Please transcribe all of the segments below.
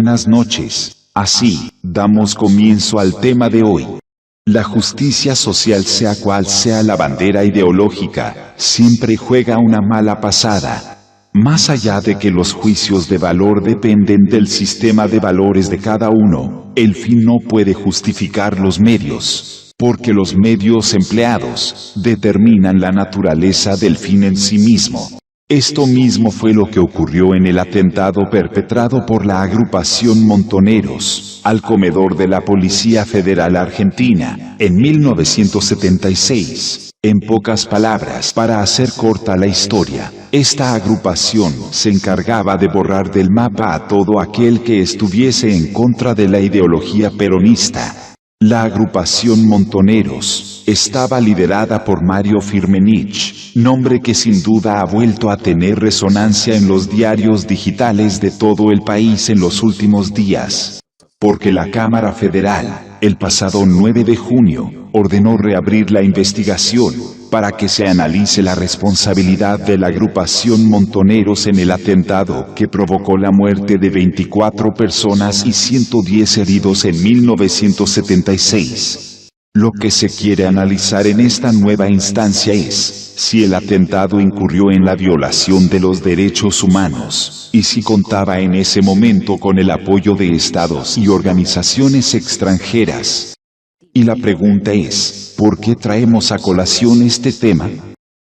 buenas noches. Así, damos comienzo al tema de hoy. La justicia social, sea cual sea la bandera ideológica, siempre juega una mala pasada. Más allá de que los juicios de valor dependen del sistema de valores de cada uno, el fin no puede justificar los medios, porque los medios empleados determinan la naturaleza del fin en sí mismo. Esto mismo fue lo que ocurrió en el atentado perpetrado por la agrupación Montoneros al comedor de la Policía Federal Argentina en 1976. En pocas palabras, para hacer corta la historia, esta agrupación se encargaba de borrar del mapa a todo aquel que estuviese en contra de la ideología peronista. La agrupación Montoneros estaba liderada por Mario Firmenich, nombre que sin duda ha vuelto a tener resonancia en los diarios digitales de todo el país en los últimos días. Porque la Cámara Federal, el pasado 9 de junio, ordenó reabrir la investigación para que se analice la responsabilidad de la agrupación Montoneros en el atentado que provocó la muerte de 24 personas y 110 heridos en 1976. Lo que se quiere analizar en esta nueva instancia es si el atentado incurrió en la violación de los derechos humanos, y si contaba en ese momento con el apoyo de estados y organizaciones extranjeras. Y la pregunta es, ¿por qué traemos a colación este tema?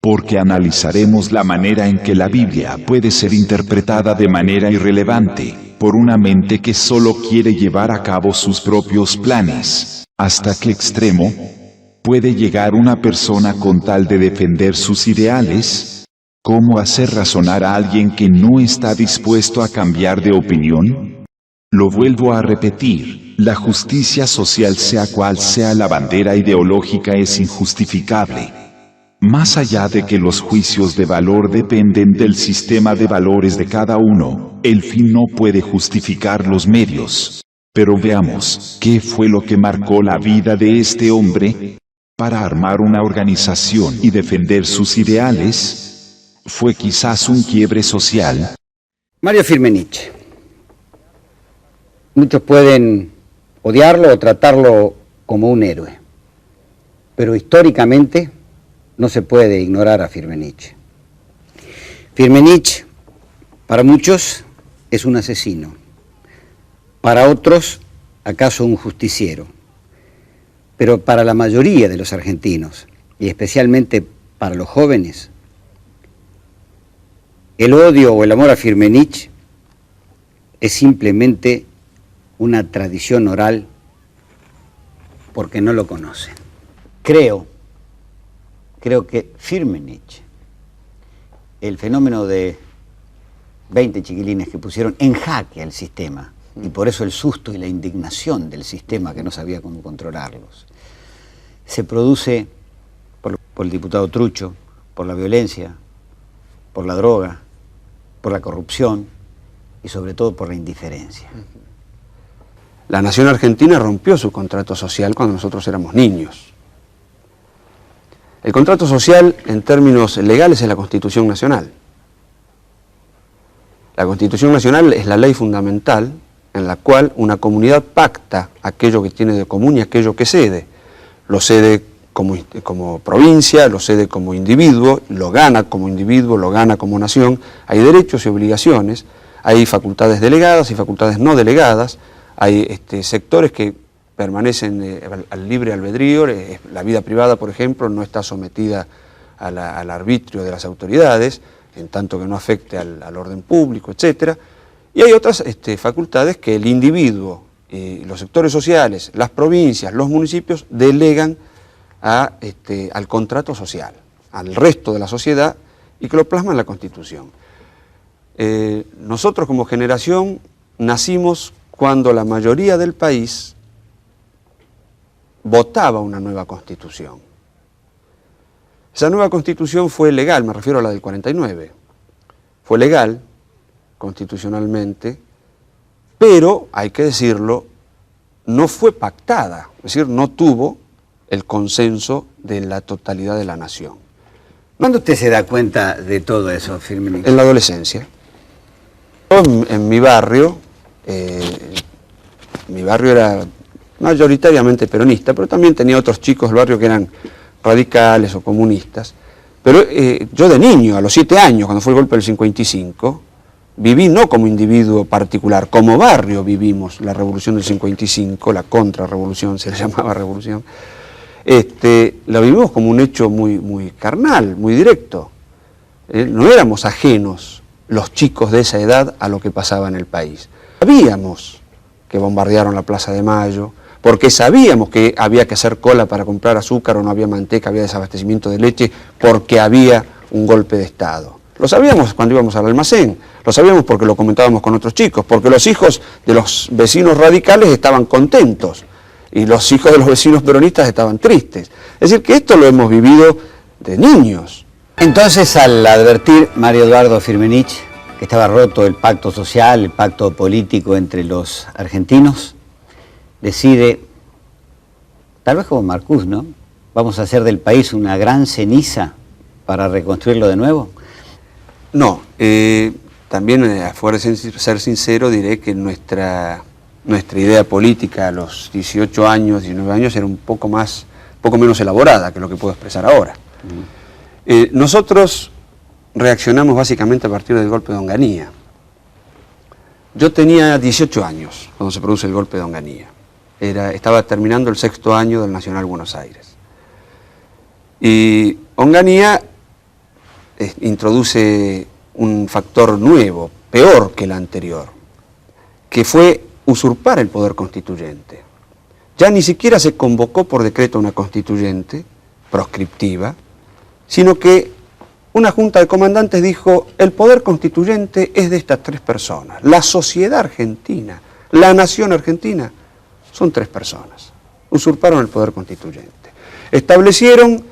Porque analizaremos la manera en que la Biblia puede ser interpretada de manera irrelevante por una mente que solo quiere llevar a cabo sus propios planes. ¿Hasta qué extremo puede llegar una persona con tal de defender sus ideales? ¿Cómo hacer razonar a alguien que no está dispuesto a cambiar de opinión? Lo vuelvo a repetir, la justicia social, sea cual sea la bandera ideológica, es injustificable. Más allá de que los juicios de valor dependen del sistema de valores de cada uno, el fin no puede justificar los medios. Pero veamos, ¿qué fue lo que marcó la vida de este hombre? Para armar una organización y defender sus ideales, ¿fue quizás un quiebre social? Mario Firmenich. Muchos pueden odiarlo o tratarlo como un héroe, pero históricamente no se puede ignorar a Firmenich. Firmenich, para muchos, es un asesino. Para otros, acaso un justiciero. Pero para la mayoría de los argentinos, y especialmente para los jóvenes, el odio o el amor a Firmenich es simplemente una tradición oral porque no lo conocen. Creo que Firmenich, el fenómeno de 20 chiquilines que pusieron en jaque al sistema, y por eso el susto y la indignación del sistema que no sabía cómo controlarlos, se produce por el diputado Trucho, por la violencia, por la droga, por la corrupción y sobre todo por la indiferencia. La nación argentina rompió su contrato social cuando nosotros éramos niños. El contrato social, en términos legales, es la Constitución Nacional. La Constitución Nacional es la ley fundamental en la cual una comunidad pacta aquello que tiene de común y aquello que cede. Lo cede como provincia, lo cede como individuo, lo gana como individuo, lo gana como nación. Hay derechos y obligaciones, hay facultades delegadas y facultades no delegadas, hay sectores que permanecen al libre albedrío. La vida privada, por ejemplo, no está sometida al arbitrio de las autoridades, en tanto que no afecte al orden público, etc. Y hay otras facultades que el individuo, los sectores sociales, las provincias, los municipios delegan al contrato social, al resto de la sociedad, y que lo plasma en la Constitución. Nosotros como generación nacimos cuando la mayoría del país votaba una nueva Constitución. Esa nueva Constitución fue legal, me refiero a la del 49, fue legal constitucionalmente, pero, hay que decirlo, no fue pactada, es decir, no tuvo el consenso de la totalidad de la nación. ¿Cuándo usted se da cuenta de todo eso, Firmenich? En la adolescencia. En mi barrio Mi barrio era mayoritariamente peronista, pero también tenía otros chicos del barrio que eran radicales o comunistas. Pero yo de niño, a los 7 años, cuando fue el golpe del 55, viví no como individuo particular, como barrio vivimos la revolución del 55, la contrarrevolución, se le llamaba revolución. La vivimos como un hecho muy, muy carnal, muy directo. No éramos ajenos los chicos de esa edad a lo que pasaba en el país. Sabíamos que bombardearon la Plaza de Mayo, porque sabíamos que había que hacer cola para comprar azúcar o no había manteca, había desabastecimiento de leche, porque había un golpe de Estado. Lo sabíamos cuando íbamos al almacén, lo sabíamos porque lo comentábamos con otros chicos, porque los hijos de los vecinos radicales estaban contentos y los hijos de los vecinos peronistas estaban tristes. Es decir, que esto lo hemos vivido de niños. Entonces, al advertir Mario Eduardo Firmenich que estaba roto el pacto social, el pacto político entre los argentinos, decide, tal vez como Marcuse, ¿no? Vamos a hacer del país una gran ceniza para reconstruirlo de nuevo. No, también afuera de ser sincero diré que nuestra idea política a los 18 años, 19 años era un poco menos elaborada que lo que puedo expresar ahora. Nosotros reaccionamos básicamente a partir del golpe de Onganía. Yo tenía 18 años cuando se produce el golpe de Onganía. Estaba terminando el 6º año del Nacional Buenos Aires. Y Onganía introduce un factor nuevo, peor que el anterior, que fue usurpar el poder constituyente. Ya ni siquiera se convocó por decreto una constituyente proscriptiva, sino que una junta de comandantes dijo, el poder constituyente es de estas 3 personas. La sociedad argentina, la nación argentina, son 3 personas. Usurparon el poder constituyente. Establecieron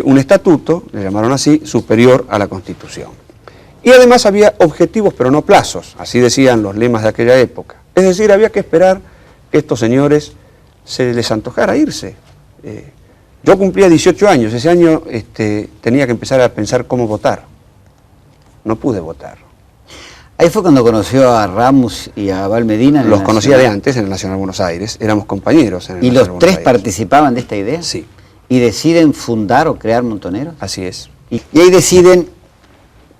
un estatuto, le llamaron así, superior a la Constitución. Y además había objetivos pero no plazos, así decían los lemas de aquella época. Es decir, había que esperar que estos señores se les antojara irse. Yo cumplía 18 años, ese año tenía que empezar a pensar cómo votar. No pude votar. Ahí fue cuando conoció a Ramos y a Val Medina. Los conocía de antes en el Nacional Buenos Aires, éramos compañeros en el Nacional Buenos Aires. ¿Y los 3 participaban de esta idea? Sí. ¿Y deciden fundar o crear Montoneros? Así es. Y ahí deciden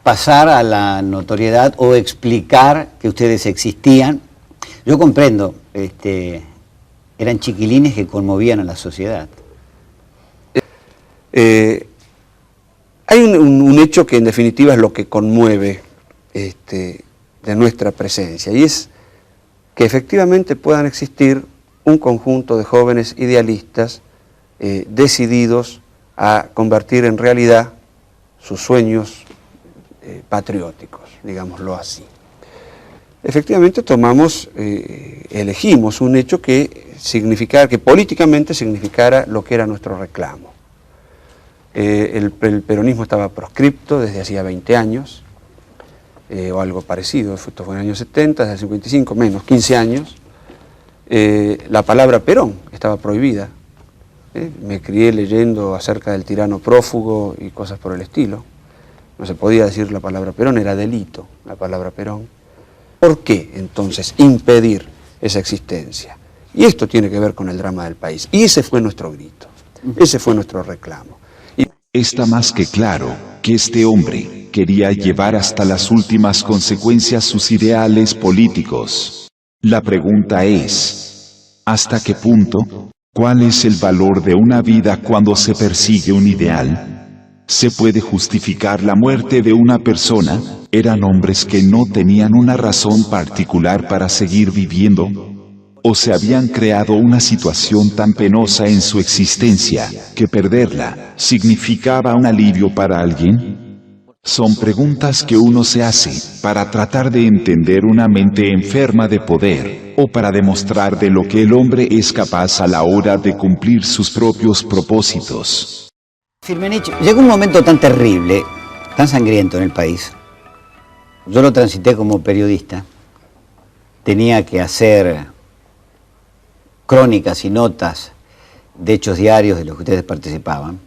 pasar a la notoriedad o explicar que ustedes existían. Yo comprendo, eran chiquilines que conmovían a la sociedad. Hay un hecho que en definitiva es lo que conmueve de nuestra presencia, y es que efectivamente puedan existir un conjunto de jóvenes idealistas decididos a convertir en realidad sus sueños patrióticos, digámoslo así. Efectivamente elegimos un hecho que políticamente significara lo que era nuestro reclamo. El peronismo estaba proscripto desde hacía 20 años, o algo parecido, esto fue en el año 70, desde el 55, menos, 15 años. La palabra Perón estaba prohibida. Me crié leyendo acerca del tirano prófugo y cosas por el estilo. No se podía decir la palabra Perón, era delito la palabra Perón. ¿Por qué entonces impedir esa existencia? Y esto tiene que ver con el drama del país. Y ese fue nuestro grito, ese fue nuestro reclamo. Está más que claro que este hombre quería llevar hasta las últimas consecuencias sus ideales políticos. La pregunta es, ¿hasta qué punto? ¿Cuál es el valor de una vida cuando se persigue un ideal? ¿Se puede justificar la muerte de una persona? ¿Eran hombres que no tenían una razón particular para seguir viviendo? ¿O se habían creado una situación tan penosa en su existencia, que perderla significaba un alivio para alguien? Son preguntas que uno se hace para tratar de entender una mente enferma de poder, o para demostrar de lo que el hombre es capaz a la hora de cumplir sus propios propósitos. Firmenich, llegó un momento tan terrible, tan sangriento en el país. Yo lo transité como periodista. Tenía que hacer crónicas y notas de hechos diarios de los que ustedes participaban.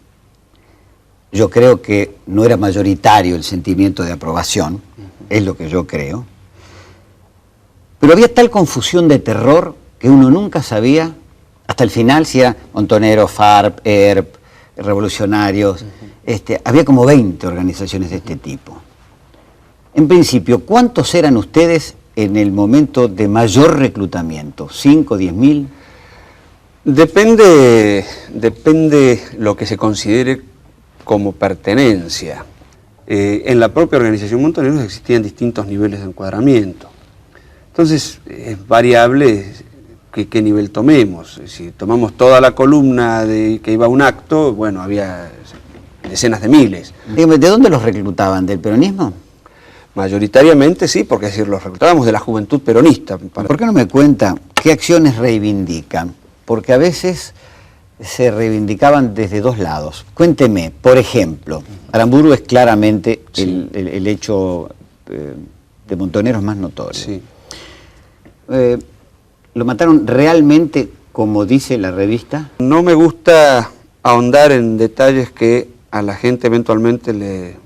Yo creo que no era mayoritario el sentimiento de aprobación, es lo que yo creo. Pero había tal confusión de terror que uno nunca sabía, hasta el final, si era Montoneros, FARC, ERP, revolucionarios. Había como 20 organizaciones de este tipo. En principio, ¿cuántos eran ustedes en el momento de mayor reclutamiento? ¿5, 10.000? Depende lo que se considere como pertenencia. En la propia organización Montoneros existían distintos niveles de encuadramiento. Entonces, es variable qué nivel tomemos. Si tomamos toda la columna que iba a un acto, bueno, había decenas de miles. ¿De dónde los reclutaban? ¿Del peronismo? Mayoritariamente sí, porque es decir, los reclutábamos de la juventud peronista. ¿Por qué no me cuenta qué acciones reivindican? Porque a veces se reivindicaban desde dos lados. Cuénteme, por ejemplo, Aramburu es claramente sí, el hecho de Montoneros más notorio. Sí. ¿Lo mataron realmente como dice la revista? No me gusta ahondar en detalles que a la gente eventualmente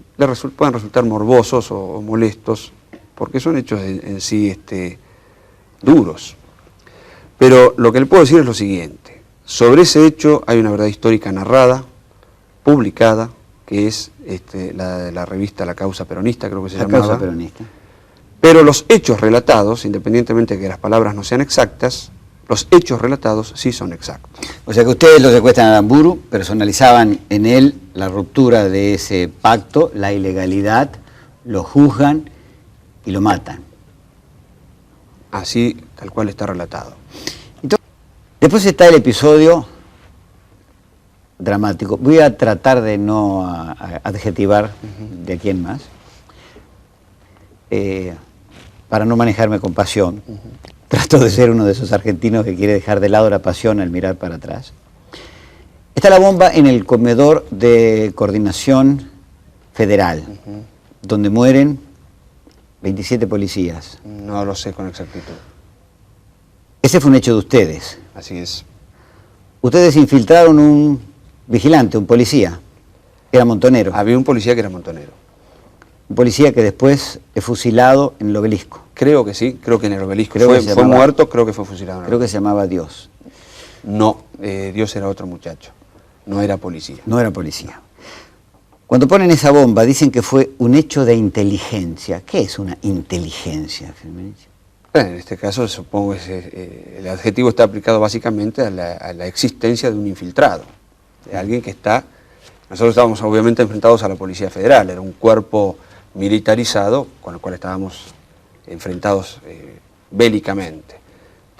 puedan resultar morbosos o molestos, porque son hechos en sí duros. Pero lo que le puedo decir es lo siguiente. Sobre ese hecho hay una verdad histórica narrada, publicada, que es la de la revista La Causa Peronista, creo que se llamaba. La Causa Peronista. Pero los hechos relatados, independientemente de que las palabras no sean exactas, los hechos relatados sí son exactos. O sea que ustedes lo secuestran a Aramburu, personalizaban en él la ruptura de ese pacto, la ilegalidad, lo juzgan y lo matan. Así, tal cual está relatado. Entonces, después está el episodio dramático. Voy a tratar de no adjetivar de aquí en más, para no manejarme con pasión. Trato de ser uno de esos argentinos que quiere dejar de lado la pasión al mirar para atrás. Está la bomba en el comedor de coordinación federal, donde mueren 27 policías. No lo sé con exactitud. Ese fue un hecho de ustedes. Así es. Ustedes infiltraron un vigilante, un policía, que era montonero. Había un policía que era montonero. Un policía que después es fusilado en el Obelisco. Creo que sí, creo que en el Obelisco. Fue muerto, creo que fue fusilado. Creo que se llamaba Dios. No, Dios era otro muchacho, no era policía. No era policía. Cuando ponen esa bomba dicen que fue un hecho de inteligencia. ¿Qué es una inteligencia, Firmenich? En este caso supongo que el adjetivo está aplicado básicamente a la existencia de un infiltrado, de alguien que está... Nosotros estábamos obviamente enfrentados a la Policía Federal, era un cuerpo militarizado con el cual estábamos enfrentados bélicamente.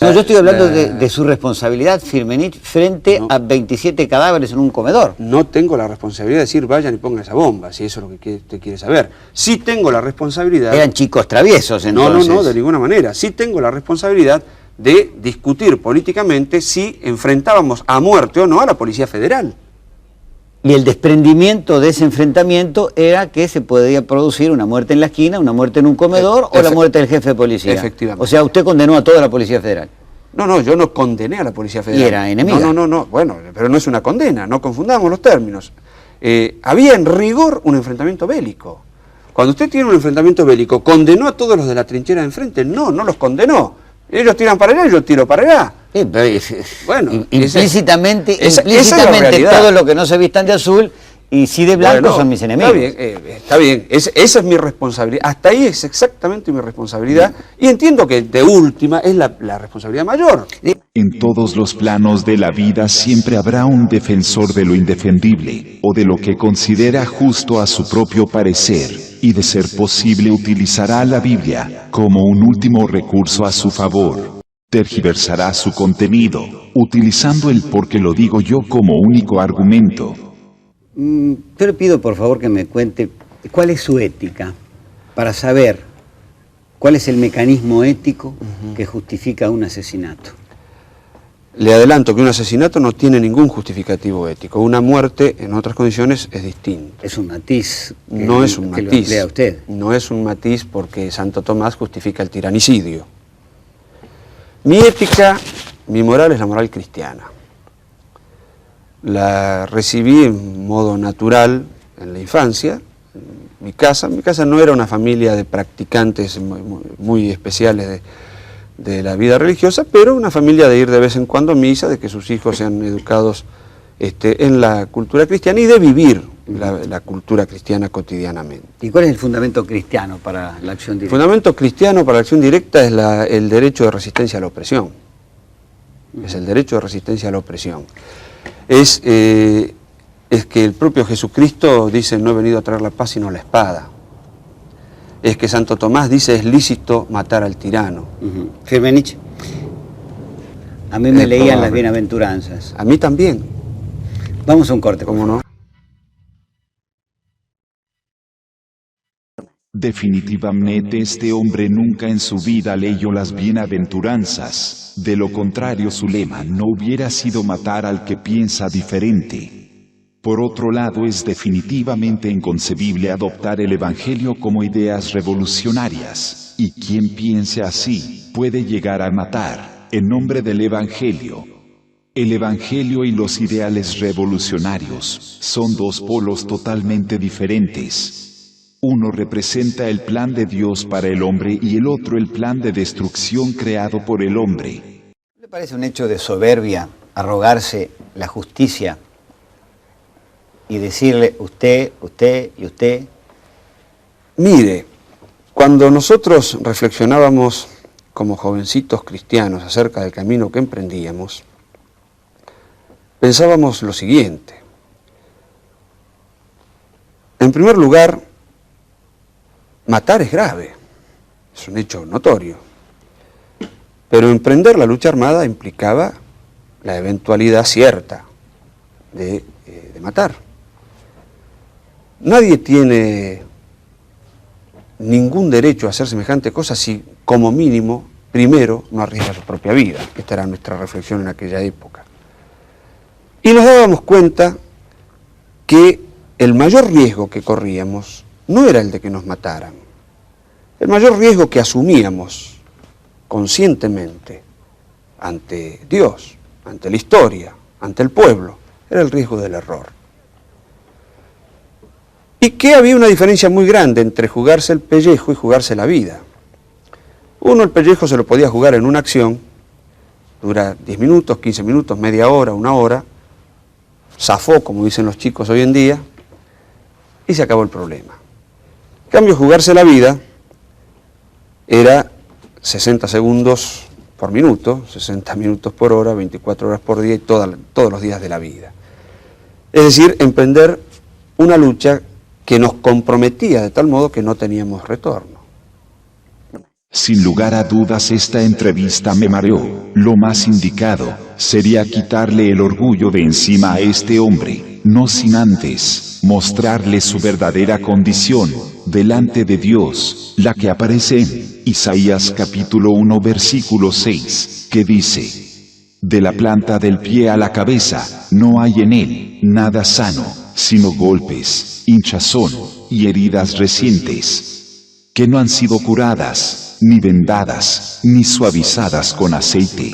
No, yo estoy hablando de su responsabilidad, Firmenich, frente a 27 cadáveres en un comedor. No tengo la responsabilidad de decir vayan y pongan esa bomba, si eso es lo que usted quiere saber. Sí tengo la responsabilidad... Eran chicos traviesos, entonces. No, de ninguna manera. Sí tengo la responsabilidad de discutir políticamente si enfrentábamos a muerte o no a la Policía Federal. Y el desprendimiento de ese enfrentamiento era que se podía producir una muerte en la esquina, una muerte en un comedor o la muerte del jefe de policía. Efectivamente. O sea, usted condenó a toda la Policía Federal. No, yo no condené a la Policía Federal. ¿Y era enemiga? No, bueno, pero no es una condena, no confundamos los términos. Había en rigor un enfrentamiento bélico. Cuando usted tiene un enfrentamiento bélico, ¿condenó a todos los de la trinchera de enfrente? No los condenó. Ellos tiran para allá, yo tiro para allá. Sí, pero bueno, implícitamente esa es la todos los que no se vistan de azul y sí de blanco bueno, son mis enemigos. Está bien. Esa es mi responsabilidad. Hasta ahí es exactamente mi responsabilidad. Y entiendo que de última es la responsabilidad mayor. En todos los planos de la vida siempre habrá un defensor de lo indefendible, o de lo que considera justo a su propio parecer, y de ser posible utilizará la Biblia como un último recurso a su favor. Tergiversará su contenido, utilizando el porque lo digo yo como único argumento. Yo le pido por favor que me cuente cuál es su ética, para saber cuál es el mecanismo ético que justifica un asesinato. Le adelanto que un asesinato no tiene ningún justificativo ético. Una muerte en otras condiciones es distinta. Es un matiz. No es un que matiz. Lo emplea usted. No es un matiz porque Santo Tomás justifica el tiranicidio. Mi ética, mi moral es la moral cristiana. La recibí en modo natural en la infancia, en mi casa. Mi casa no era una familia de practicantes muy especiales de la vida religiosa, pero una familia de ir de vez en cuando a misa, de que sus hijos sean educados en la cultura cristiana y de vivir la cultura cristiana cotidianamente. ¿Y cuál es el fundamento cristiano para la acción El directa? fundamento cristiano para la acción directa es el derecho de resistencia a la opresión. Es el derecho de resistencia a la opresión. Es que el propio Jesucristo dice: no he venido a traer la paz sino la espada. Es que Santo Tomás dice: es lícito matar al tirano. Firmenich, a mí me Es leían probable. las bienaventuranzas. A mí también, Vamos a un corte, por ¿cómo favor. no? Definitivamente este hombre nunca en su vida leyó las bienaventuranzas, de lo contrario su lema no hubiera sido matar al que piensa diferente. Por otro lado, es definitivamente inconcebible adoptar el Evangelio como ideas revolucionarias, y quien piense así puede llegar a matar, en nombre del Evangelio. El Evangelio y los ideales revolucionarios son dos polos totalmente diferentes. Uno representa el plan de Dios para el hombre y el otro el plan de destrucción creado por el hombre. ¿No le parece un hecho de soberbia arrogarse la justicia y decirle usted, usted y usted? Mire, cuando nosotros reflexionábamos como jovencitos cristianos acerca del camino que emprendíamos, pensábamos lo siguiente. En primer lugar, matar es grave, es un hecho notorio, pero emprender la lucha armada implicaba la eventualidad cierta de matar. Nadie tiene ningún derecho a hacer semejante cosa si, como mínimo, primero no arriesga su propia vida. Esta era nuestra reflexión en aquella época. Y nos dábamos cuenta que el mayor riesgo que corríamos no era el de que nos mataran. El mayor riesgo que asumíamos conscientemente ante Dios, ante la historia, ante el pueblo, era el riesgo del error. Y que había una diferencia muy grande entre jugarse el pellejo y jugarse la vida. Uno el pellejo se lo podía jugar en una acción, dura 10 minutos, 15 minutos, media hora, una hora, zafó, como dicen los chicos hoy en día, y se acabó el problema. En cambio, jugarse la vida era 60 segundos por minuto, 60 minutos por hora, 24 horas por día y todos los días de la vida. Es decir, emprender una lucha que nos comprometía de tal modo que no teníamos retorno. Sin lugar a dudas, esta entrevista me mareó. Lo más indicado sería quitarle el orgullo de encima a este hombre, no sin antes mostrarle su verdadera condición delante de Dios, la que aparece en Isaías capítulo 1 versículo 6, que dice: de la planta del pie a la cabeza no hay en él nada sano, sino golpes, hinchazón y heridas recientes, que no han sido curadas, ni vendadas, ni suavizadas con aceite.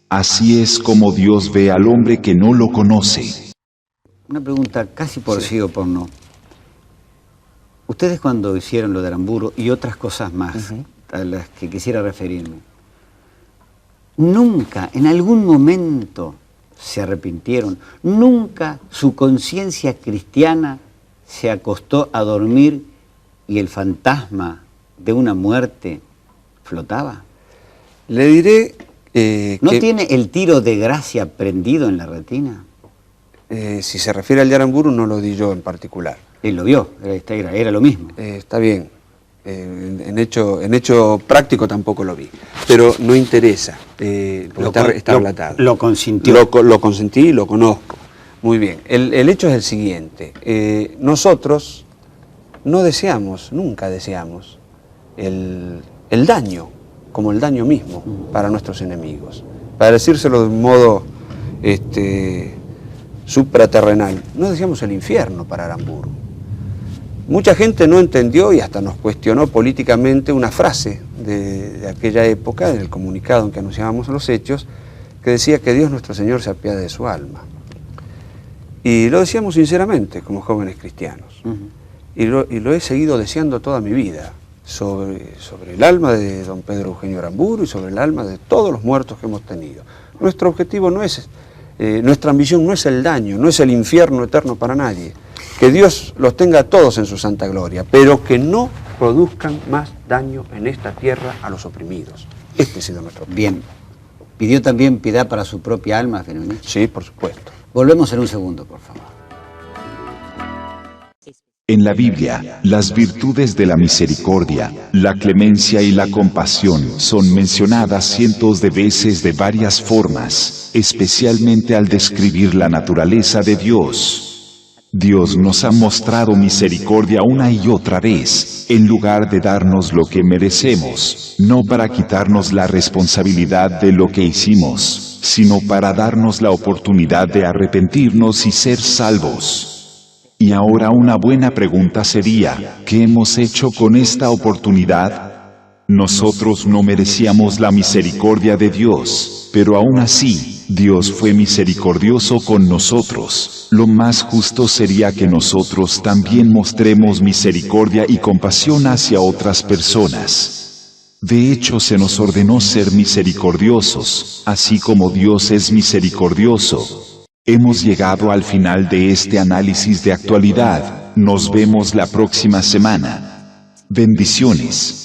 Así es como Dios ve al hombre que no lo conoce. Una pregunta casi por sí o por no. Ustedes cuando hicieron lo de Aramburu y otras cosas más, a las que quisiera referirme, nunca, en algún momento, se arrepintieron, nunca su conciencia cristiana se acostó a dormir y el fantasma de una muerte flotaba. Le diré ¿No que tiene el tiro de gracia prendido en la retina? si se refiere al de Aramburu no lo di yo en particular. Él lo vio, era lo mismo. Está bien, en hecho práctico tampoco lo vi, pero no interesa, porque está relatado. Lo consintió. Lo consentí y lo conozco. Muy bien, el hecho es el siguiente, nosotros no deseamos, nunca deseamos el daño, como el daño mismo para nuestros enemigos. Para decírselo de un modo supraterrenal, no deseamos el infierno para Aramburu. Mucha gente no entendió y hasta nos cuestionó políticamente una frase de aquella época, en el comunicado en que anunciábamos los hechos, que decía que Dios nuestro Señor se apiade de su alma. Y lo decíamos sinceramente como jóvenes cristianos. Y lo he seguido deseando toda mi vida. sobre el alma de don Pedro Eugenio Aramburu y sobre el alma de todos los muertos que hemos tenido. Nuestro objetivo no es, nuestra ambición no es el daño, no es el infierno eterno para nadie. Que Dios los tenga a todos en su santa gloria, pero que no produzcan más daño en esta tierra a los oprimidos. Este ha sido nuestro objetivo. Bien. ¿Pidió también piedad para su propia alma, Firmenich? Sí, por supuesto. Volvemos en un segundo, por favor. En la Biblia, las virtudes de la misericordia, la clemencia y la compasión son mencionadas cientos de veces de varias formas, especialmente al describir la naturaleza de Dios. Dios nos ha mostrado misericordia una y otra vez, en lugar de darnos lo que merecemos, no para quitarnos la responsabilidad de lo que hicimos, sino para darnos la oportunidad de arrepentirnos y ser salvos. Y ahora una buena pregunta sería, ¿qué hemos hecho con esta oportunidad? Nosotros no merecíamos la misericordia de Dios, pero aún así, Dios fue misericordioso con nosotros. Lo más justo sería que nosotros también mostremos misericordia y compasión hacia otras personas. De hecho, se nos ordenó ser misericordiosos, así como Dios es misericordioso. Hemos llegado al final de este análisis de actualidad. Nos vemos la próxima semana. Bendiciones.